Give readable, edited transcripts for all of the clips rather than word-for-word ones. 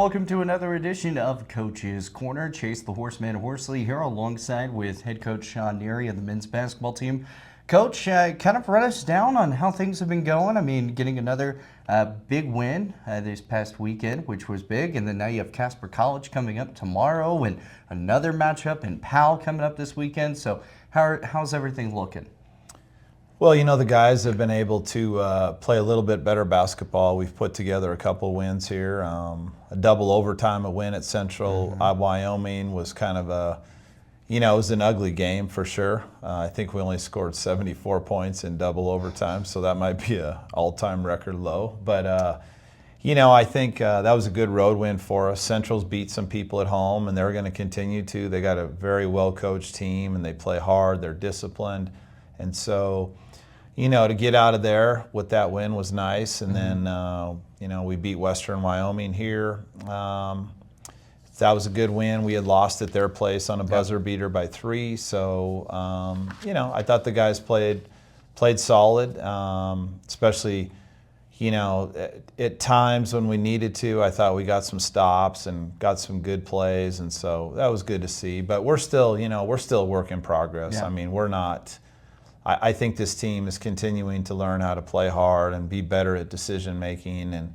welcome to another edition of Coach's Corner. Chase the Horseman Horsley here alongside with head coach Sean Neary of the men's basketball team. Coach, kind of run us down on how things have been going. I mean, getting another big win this past weekend, which was big, and then now you have Casper College coming up tomorrow and another matchup in Powell coming up this weekend. So how's everything looking? Well, you know, the guys have been able to play a little bit better basketball. We've put together a couple wins here. A double overtime, a win at Central. Wyoming was kind of it was an ugly game for sure. I think we only scored 74 points in double overtime, so that might be an all-time record low. But, I think that was a good road win for us. Central's beat some people at home, and they're going to continue to. They got a very well-coached team, and they play hard. They're disciplined. And so, to get out of there with that win was nice. And then, we beat Western Wyoming here. That was a good win. We had lost at their place on a buzzer beater by 3. So, I thought the guys played solid, especially, at times when we needed to. I thought we got some stops and got some good plays, and so that was good to see. But we're still a work in progress. Yeah. I mean, we're not. I think this team is continuing to learn how to play hard and be better at decision making, and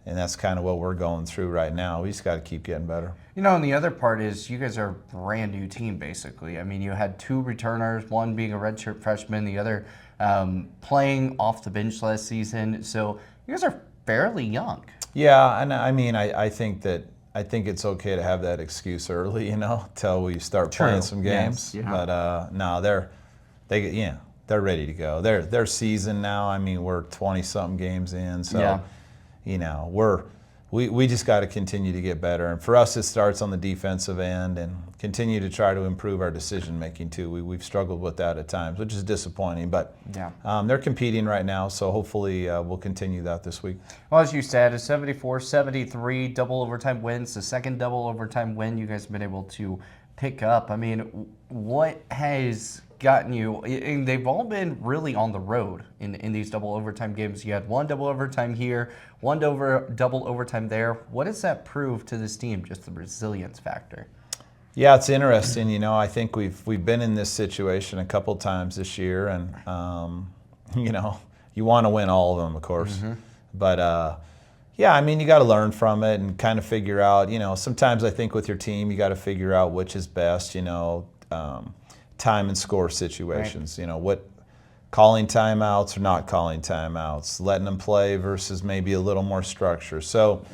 that's kind of what we're going through right now. We just got to keep getting better. And the other part is you guys are a brand new team, basically. I mean, you had 2 returners, one being a redshirt freshman, the other playing off the bench last season. So you guys are fairly young. Yeah, and I mean, I think it's okay to have that excuse early, till we start playing some games. Yes, yeah. But no, they're ready to go. They're seasoned now. I mean, we're 20-something games in, so we just got to continue to get better. And for us, it starts on the defensive end and continue to try to improve our decision making too. We've struggled with that at times, which is disappointing. But they're competing right now, so hopefully we'll continue that this week. Well, as you said, a 74-73 double overtime wins, the second double overtime win you guys have been able to pick up. I mean, what has gotten you, and they've all been really on the road in these double overtime games. You had one double overtime here, one double overtime there. What does that prove to this team, just the resilience factor? Yeah, it's interesting. I think we've been in this situation a couple times this year, and you want to win all of them, of course. But I mean, you got to learn from it and kind of figure out. Sometimes I think with your team, you got to figure out which is best. Time and score situations. Right. What calling timeouts or not calling timeouts, letting them play versus maybe a little more structure. So,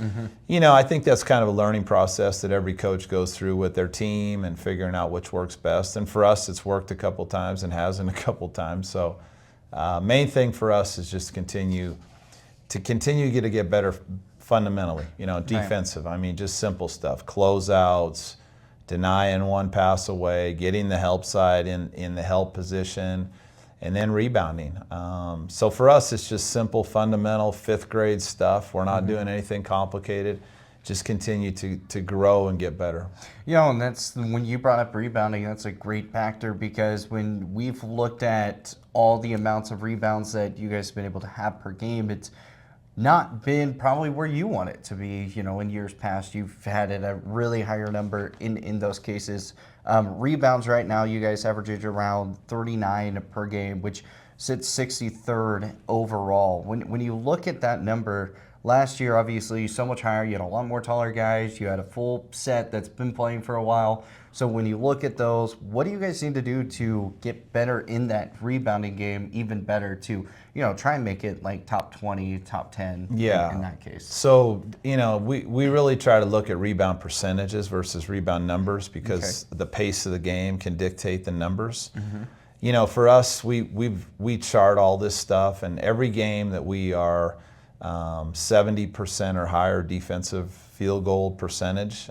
I think that's kind of a learning process that every coach goes through with their team and figuring out which works best. And for us, it's worked a couple times and hasn't a couple times. So, main thing for us is just continue to get better fundamentally. Defensive. Right. I mean, just simple stuff, closeouts, denying one pass away, getting the help side in the help position, and then rebounding. So for us, it's just simple, fundamental, 5th grade stuff. We're not doing anything complicated. Just continue to grow and get better. And that's when you brought up rebounding, that's a great factor, because when we've looked at all the amounts of rebounds that you guys have been able to have per game, it's not been probably where you want it to be. In years past, you've had it a really higher number in those cases. Rebounds right now, you guys average around 39 per game, which sits 63rd overall. When you look at that number, last year, obviously, so much higher. You had a lot more taller guys. You had a full set that's been playing for a while. So when you look at those, what do you guys need to do to get better in that rebounding game, even better to, try and make it like top 20, top 10 in that case? So, we really try to look at rebound percentages versus rebound numbers, because the pace of the game can dictate the numbers. For us, we chart all this stuff, and every game that we are 70% or higher defensive field goal percentage,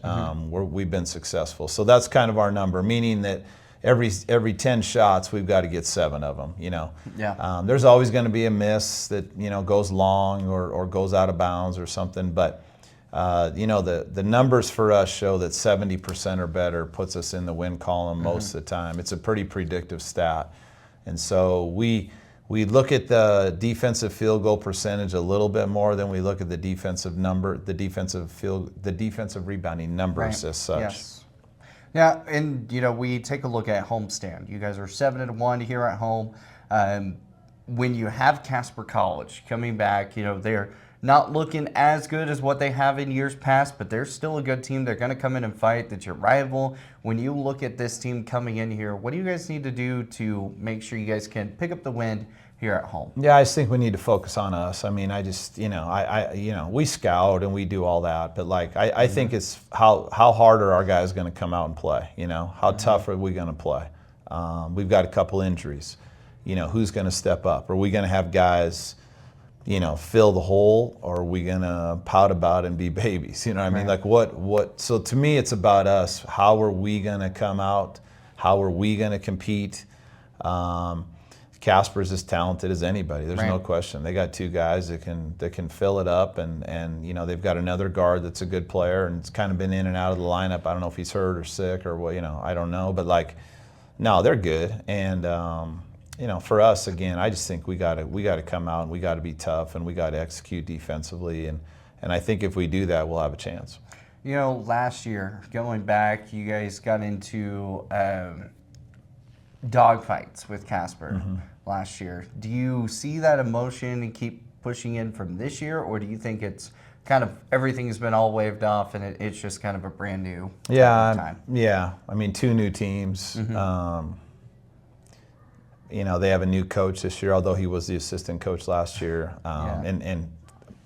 we've been successful. So that's kind of our number, meaning that every 10 shots, we've got to get 7 of them. There's always going to be a miss that goes long or goes out of bounds or something, but the numbers for us show that 70% or better puts us in the win column most of the time. It's a pretty predictive stat, and so we we look at the defensive field goal percentage a little bit more than we look at the defensive rebounding numbers as such. Yes. Yeah, and we take a look at homestand. You guys are 7-1 here at home. When you have Casper College coming back, they're not looking as good as what they have in years past, but they're still a good team. They're going to come in and fight. That's your rival. When you look at this team coming in here, what do you guys need to do to make sure you guys can pick up the win here at home? Yeah, I just think we need to focus on us. I mean, we scout and we do all that, but I think it's how hard are our guys going to come out and play? How tough are we going to play? We've got a couple injuries. Who's going to step up? Are we going to have guys, fill the hole, or are we going to pout about and be babies? I mean? What? So to me, it's about us. How are we going to come out? How are we going to compete? Casper's as talented as anybody. There's no question. They got two guys that can fill it up, and they've got another guard that's a good player, and it's kind of been in and out of the lineup. I don't know if he's hurt or sick or what. I don't know, but no, they're good. And for us, again, I just think we got to come out and we got to be tough and we got to execute defensively, and I think if we do that, we'll have a chance. Last year, going back, you guys got into dogfights with Casper last year. Do you see that emotion and keep pushing in from this year, or do you think it's kind of everything has been all waved off and it's just kind of a brand new time? Yeah. I mean, two new teams. They have a new coach this year, although he was the assistant coach last year, and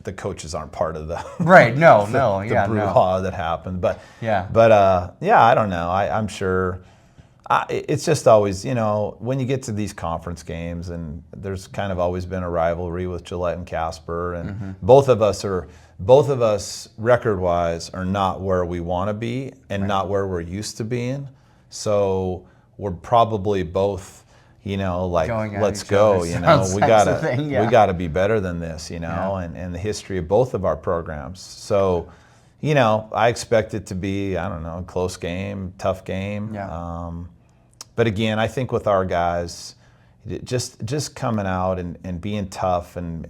the coaches aren't part of the brouhaha that happened. But I don't know. I'm sure. It's just always, when you get to these conference games, and there's kind of always been a rivalry with Gillette and Casper, and both of us record-wise are not where we want to be and not where we're used to being. So we're probably both, let's go. We gotta be better than this, and the history of both of our programs. So, I expect it to be, a close game, tough game. But again, I think with our guys, just coming out and being tough and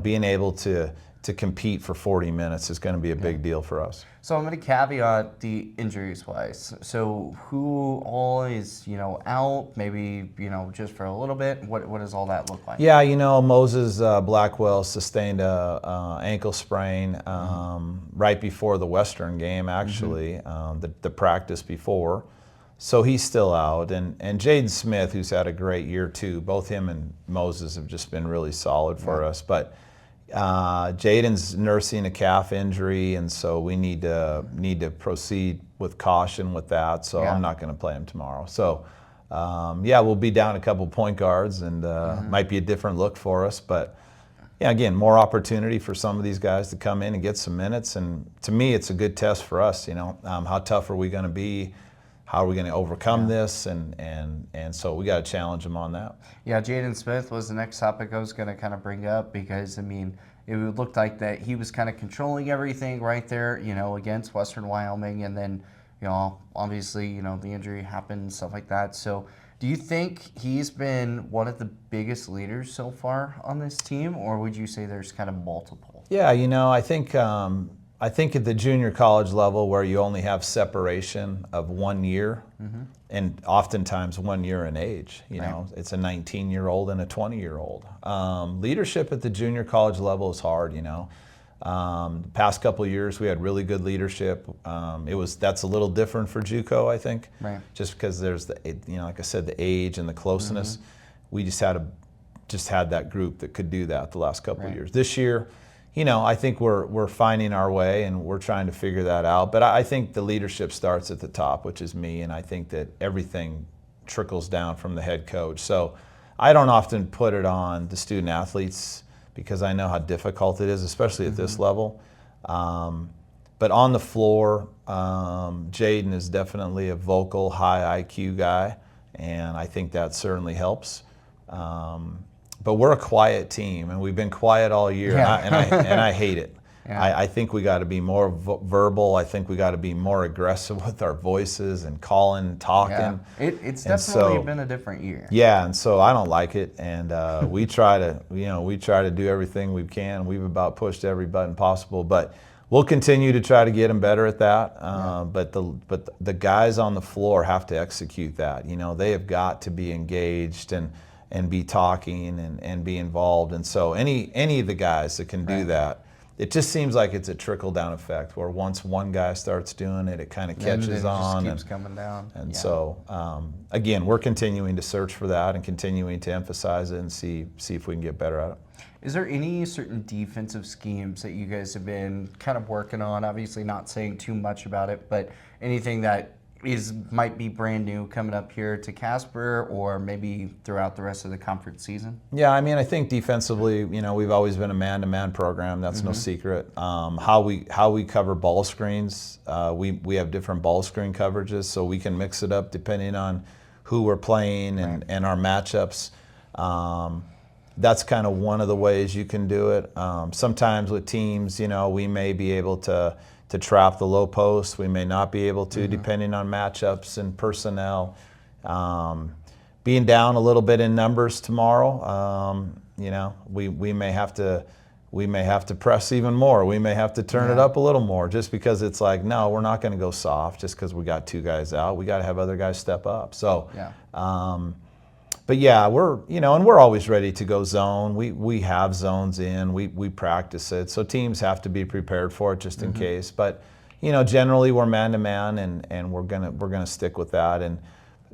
being able to compete for 40 minutes is going to be a big deal for us. So I'm going to caveat the injuries wise. So who all is out? Maybe just for a little bit. What does all that look like? Yeah, Moses Blackwell sustained a ankle sprain right before the Western game. Actually, the practice before. So he's still out, and Jaden Smith, who's had a great year too. Both him and Moses have just been really solid for us. But Jaden's nursing a calf injury, and so we need to proceed with caution with that. So I'm not going to play him tomorrow. So we'll be down a couple point guards, and might be a different look for us. But again, more opportunity for some of these guys to come in and get some minutes. And to me, it's a good test for us. How tough are we going to be? How are we going to overcome this? And so we got to challenge them on that. Yeah, Jaden Smith was the next topic I was going to kind of bring up, because, it looked like that he was kind of controlling everything right there, against Western Wyoming. And then, obviously, the injury happened, stuff like that. So do you think he's been one of the biggest leaders so far on this team, or would you say there's kind of multiple? Yeah, I think at the junior college level, where you only have separation of 1 year, and oftentimes 1 year in age, it's a 19-year-old and a 20-year-old. Leadership at the junior college level is hard. The past couple of years we had really good leadership. That's a little different for JUCO, I think, just because there's like I said, the age and the closeness. We just had that group that could do that the last couple of years. This year, I think we're finding our way and we're trying to figure that out. But I think the leadership starts at the top, which is me, and I think that everything trickles down from the head coach. So I don't often put it on the student athletes because I know how difficult it is, especially at this level. But on the floor, Jaden is definitely a vocal, high IQ guy, and I think that certainly helps. But we're a quiet team, and we've been quiet all year, and I hate it. Yeah. I think we got to be more verbal. I think we got to be more aggressive with our voices and calling, talking. Yeah. It's And definitely so- been a different year. Yeah, and so I don't like it, and we try to do everything we can. We've about pushed every button possible, but we'll continue to try to get them better at that. But the guys on the floor have to execute that. They have got to be engaged and be talking and be involved. And so any of the guys that can do that, it just seems like it's a trickle down effect where once one guy starts doing it, it kind of catches And it on. just keeps coming down. And Yeah. so, again, we're continuing to search for that and continuing to emphasize it and see if we can get better at it. Is there any certain defensive schemes that you guys have been kind of working on? Obviously, not saying too much about it, but anything that might be brand new coming up here to Casper, or maybe throughout the rest of the conference season? Yeah, I mean, I think defensively, we've always been a man-to-man program. That's no secret. How we cover ball screens, we have different ball screen coverages, so we can mix it up depending on who we're playing and our matchups. That's kind of one of the ways you can do it. Sometimes with teams, we may be able to trap the low post. We may not be able to, depending on matchups and personnel. Being down a little bit in numbers tomorrow, we may have to press even more. We may have to turn it up a little more, just because it's like, no, we're not going to go soft just because we got two guys out. We got to have other guys step up. So. But yeah, we're always ready to go zone. We have zones in. We practice it. So teams have to be prepared for it just in case. But generally we're man to man, and we're gonna stick with that. And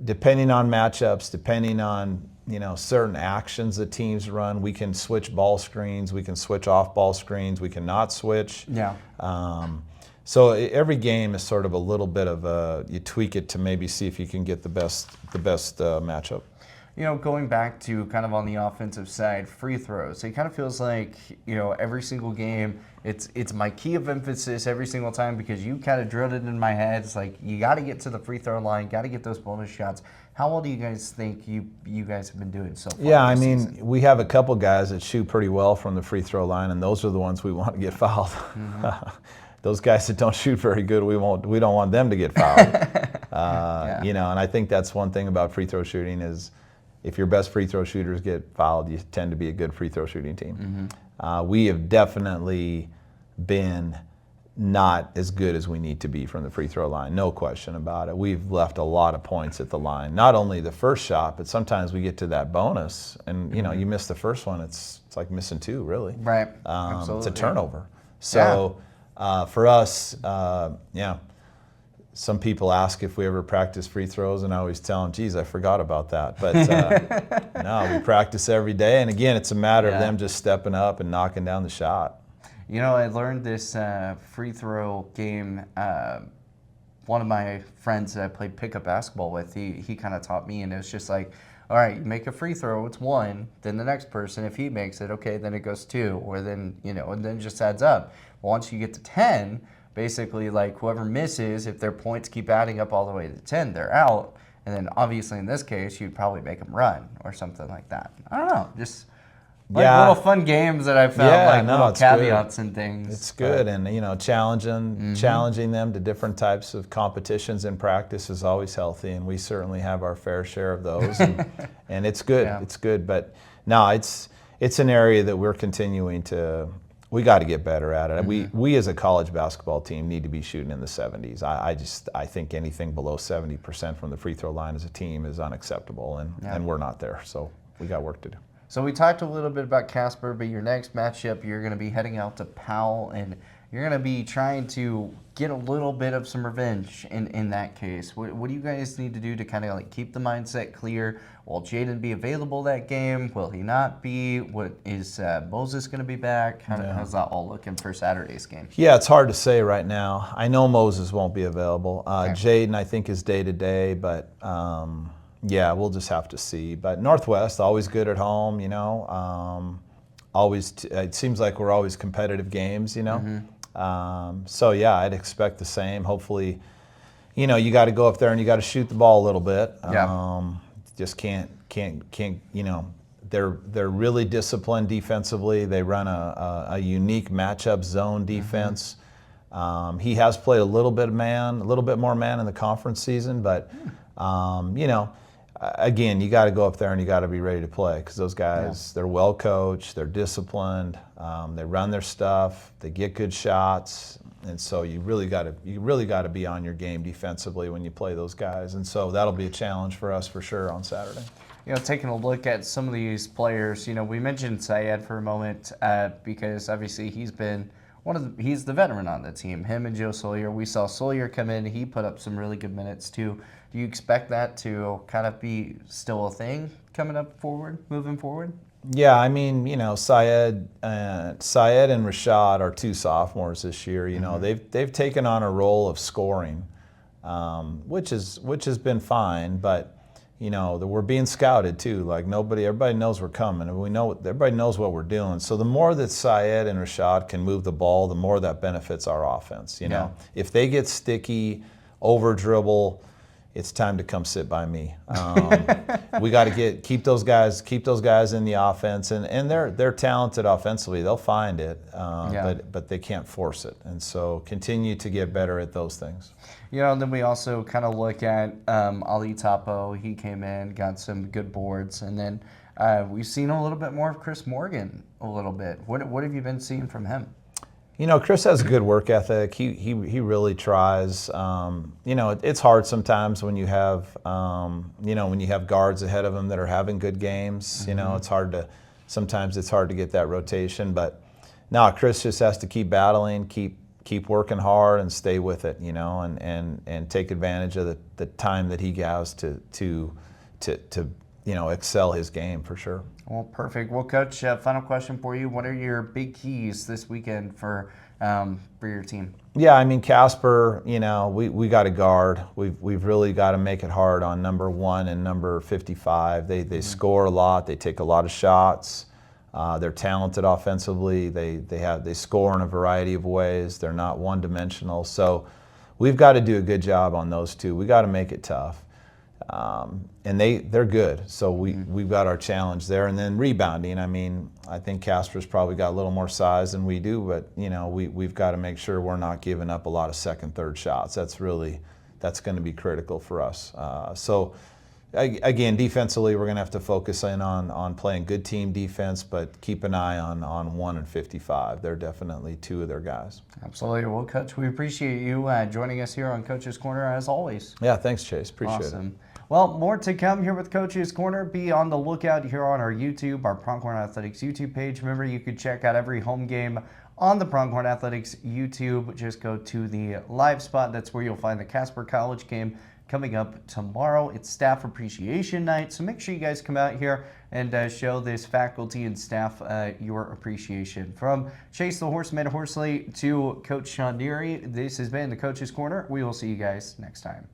depending on matchups, depending on certain actions that teams run, we can switch ball screens. We can switch off ball screens. We cannot switch. Yeah. So every game is sort of a little bit of you tweak it to maybe see if you can get the best matchup. Going back to kind of on the offensive side, free throws, it kind of feels like, every single game, it's my key of emphasis every single time, because you kind of drilled it in my head. It's like, you got to get to the free throw line, got to get those bonus shots. How well do you guys think you guys have been doing so far? Yeah, this I mean, season? we have a couple guys that shoot pretty well from the free throw line, and those are the ones we want to get fouled. Those guys that don't shoot very good, we don't want them to get fouled. And I think that's one thing about free throw shooting is, if your best free throw shooters get fouled, you tend to be a good free throw shooting team. We have definitely been not as good as we need to be from the free throw line, no question about it. We've left a lot of points at the line. Not only the first shot, but sometimes we get to that bonus, and you miss the first one, it's like missing two, really. Right. It's Absolutely. a turnover. So for us, some people ask if we ever practice free throws, and I always tell them, geez, I forgot about that. But no, we practice every day. And again, it's a matter of them just stepping up and knocking down the shot. I learned this free throw game. One of my friends that I played pickup basketball with, he kind of taught me, and it was just like, all right, you make a free throw, it's 1. Then the next person, if he makes it, okay, then it goes 2, or then, and then it just adds up. Once you get to 10, basically, like, whoever misses, if their points keep adding up all the way to 10, they're out. And then obviously in this case, you'd probably make them run or something like that. I don't know, just little fun games that I found, little caveats and things. It's good, and challenging them to different types of competitions in practice is always healthy, and we certainly have our fair share of those, and it's good. Yeah. It's good, but no, it's an area that we're continuing to. We got to get better at it. We as a college basketball team need to be shooting in the 70s. I think anything below 70% from the free throw line as a team is unacceptable, and we're not there. So we got work to do. So we talked a little bit about Casper, but your next matchup, you're going to be heading out to Powell, and you're going to be trying to get a little bit of some revenge in that case. What do you guys need to do to kind of like keep the mindset clear? Will Jaden be available that game? Will he not be? What is Moses going to be back? How's that all looking for Saturday's game? Yeah, it's hard to say right now. I know Moses won't be available. Okay. Jaden, I think, is day-to-day, but yeah, we'll just have to see. But Northwest, always good at home, always. It seems like we're always competitive games, So yeah, I'd expect the same. Hopefully, you got to go up there and you got to shoot the ball a little bit. Yeah. Just can't. they're really disciplined defensively. They run a unique matchup zone defense. He has played a little bit more man in the conference season, but you know, again, you got to go up there and you got to be ready to play because those guys, they're well coached, they're disciplined, they run their stuff, they get good shots, and so you really got to be on your game defensively when you play those guys, and so that'll be a challenge for us for sure on Saturday. You know, taking a look at some of these players, you know, we mentioned Syed for a moment because obviously he's been he's the veteran on the team. Him and Joe Sawyer. We saw Sawyer come in. He put up some really good minutes too. Do you expect that to kind of be still a thing moving forward? Yeah, I mean, you know, Syed and Rashad are two sophomores this year. You know, they've taken on a role of scoring, which has been fine, but you know, we're being scouted too. Like everybody knows we're coming, and everybody knows what we're doing. So the more that Syed and Rashad can move the ball, the more that benefits our offense. You know, if they get sticky, over dribble, it's time to come sit by me. We got to keep those guys in the offense, and they're talented offensively. They'll find it, but they can't force it. And so continue to get better at those things. You know, and then we also kind of look at Ali Topo. He came in, got some good boards, and then we've seen a little bit more of Chris Morgan a little bit. What have you been seeing from him? You know, Chris has a good work ethic. He really tries. You know, it's hard sometimes when you have guards ahead of him that are having good games. You know, sometimes it's hard to get that rotation. But no, Chris just has to keep battling, keep working hard, and stay with it. You know, and take advantage of the time that he has to you know, excel his game for sure. Well, perfect. Well, Coach, final question for you. What are your big keys this weekend for your team? Yeah, I mean, Casper, you know, we got to guard. We've really got to make it hard on number 1 and number 55. They score a lot. They take a lot of shots. They're talented offensively. They score in a variety of ways. They're not one-dimensional. So we've got to do a good job on those two. We got to make it tough. And they're good, so we've got our challenge there. And then rebounding, I mean, I think Casper's probably got a little more size than we do, but you know, we've got to make sure we're not giving up a lot of second, third shots. That's going to be critical for us. So again, defensively, we're going to have to focus in on playing good team defense, but keep an eye on 1 and 55. They're definitely two of their guys. Absolutely. Well, Coach, we appreciate you joining us here on Coach's Corner as always. Yeah, thanks, Chase. Appreciate it. Well, more to come here with Coach's Corner. Be on the lookout here on our YouTube, our Pronghorn Athletics YouTube page. Remember, you could check out every home game on the Pronghorn Athletics YouTube. Just go to the live spot. That's where you'll find the Casper College game coming up tomorrow. It's Staff Appreciation Night, so make sure you guys come out here and show this faculty and staff your appreciation. From Chase the Horseman Horsley to Coach Sean Deary, this has been the Coach's Corner. We will see you guys next time.